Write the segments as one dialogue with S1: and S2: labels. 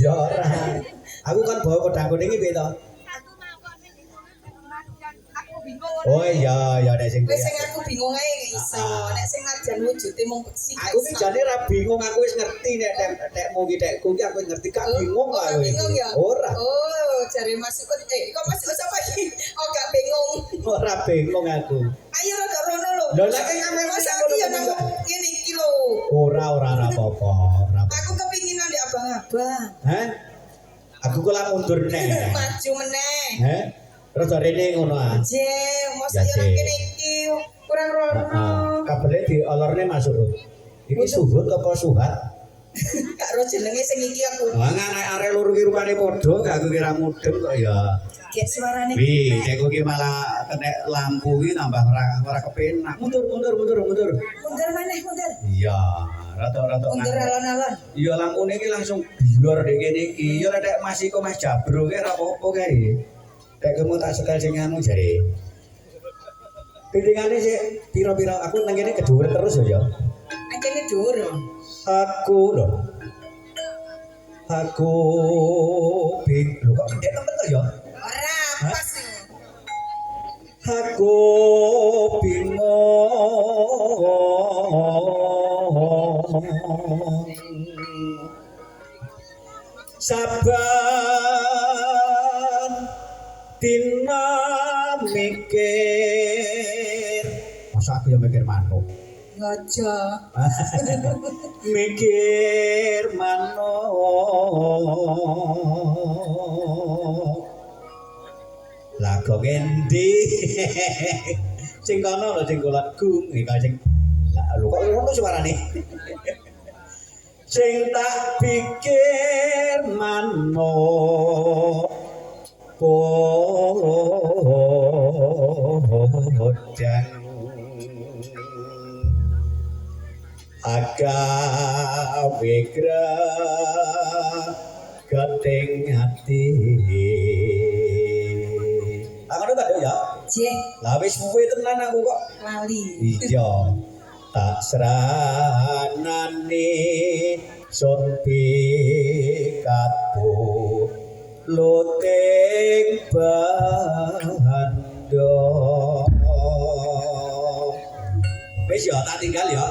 S1: Ya ora. Aku kan bawa pedangku iki piye to? Oh iya ya nek sing
S2: Wis sing aku bingung ae iso. Nek sing najan wujude mung beksi.
S1: aku ki jane ra bingung aku wis ngerti nekmu ki tekku ki aku ngerti gak bingung kok aku.
S2: Bingung ya?
S1: Ora.
S2: Oh, jare Mas Ukut kok Mas Ukut sapa iki? Oh, gak bingung.
S1: Ora bingung aku.
S2: Ayo rada rono lho.
S1: Lho lek sampe
S2: Mas iki ya nang ngene iki lho.
S1: Ora apa-apa.
S2: Aku kepinginan di abang-abang.
S1: Hah? Aku kok lah mundur neh.
S2: Maju meneh.
S1: Heh. Terus rene ngono ah.
S2: Je, mosok yo nang kene iki kurang rono.
S1: Kabele diolorne masuk. Iki suhut apa suhat?
S2: Gak ro jenenge sing iki aku.
S1: Wah, anak arek loro ki rupane padha, aku kira mudeng kok ya.
S2: Gek suarane.
S1: Wi, cekku ki malah kena lampu ki nambah ora kepenak. Mundur.
S2: Mundur maneh, mundur.
S1: Iya, rada-rada.
S2: Mundur alon-alon.
S1: Iya, lampune ki langsung bior dek kene iki. Ya nek Mas iko Mas Jabro ki ora apa-apa kae. Nek kamu tak sekal sing anu jare. Pitingane sih pira-pira aku nang kene kedhuwur terus ya.
S2: Ancene dhuwur lho.
S1: Aku lho kok gede temen to ya?
S2: Ora pas sih.
S1: Aku bingung saban dina mikir masa aku yang mikir manuk
S2: Aja.
S1: mikir manuk lagu ngendi sing kono lho sing golek gung iki sing lho kok ngono suarane sing tak pikir manuk podang agawe geting ati ngono ta ya
S2: Je,
S1: lah wis suwe tenan aku kok
S2: lali.
S1: iya tak seranane sun pikatku luting bando wis ya tak tinggal ya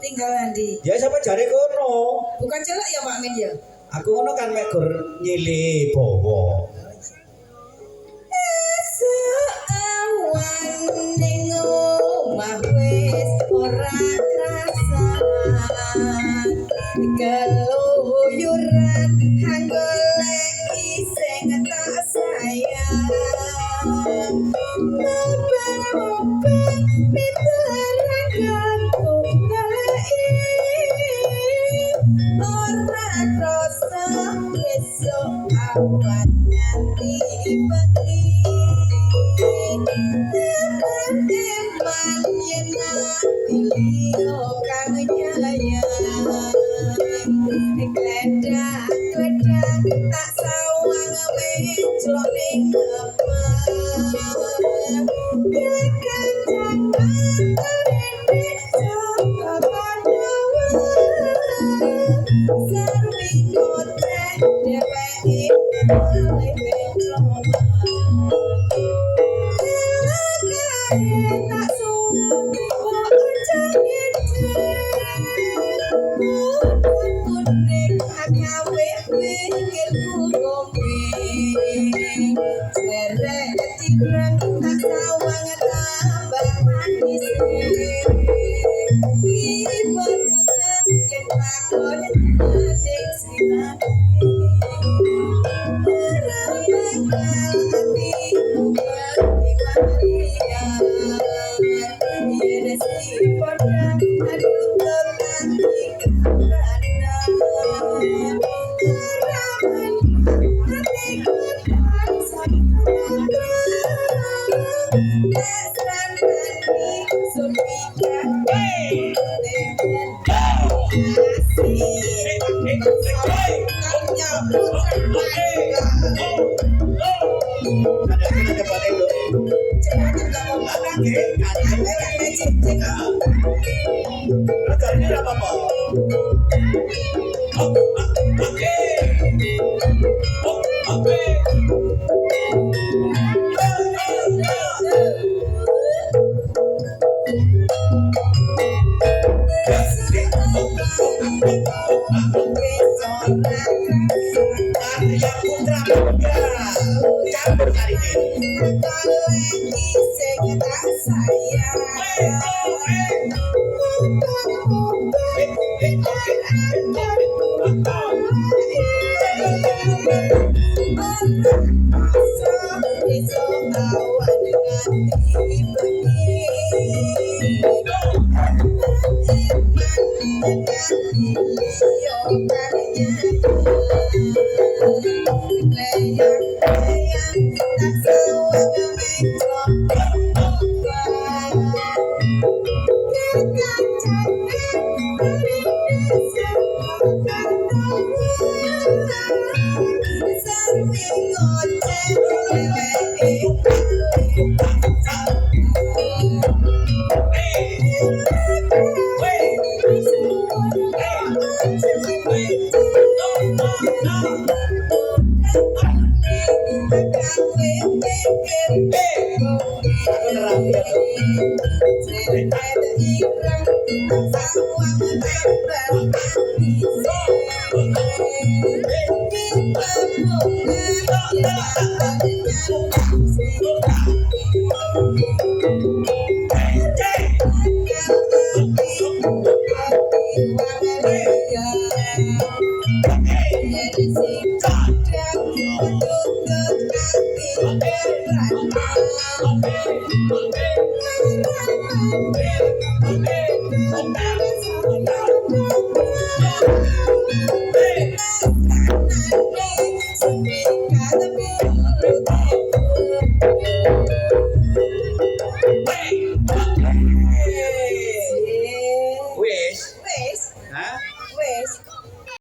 S2: Tinggal Andi.
S1: ya sampe jare kono
S2: Bukan celak ya Pak Min ya?
S1: aku ngono kan mek gur nyilih bawa
S2: Awan ning omah wis ora krasa keluyuran hanggoleki sing tak sayang napa-napa mitarakanku galeki ora krasa esuk awan nganti bengi teman-teman yen pilih kang nyayang gledang tak sawang menclok ning ngepeng tekan saka pandawa sarwi koteh dheweke oleh bencong tak suruh kuning agawe pikirku ngombe seret tirang tak sawang tambah manis ibu bunga yang lakon adik silang Oke.
S1: Arya Putra Boga campur kali ini.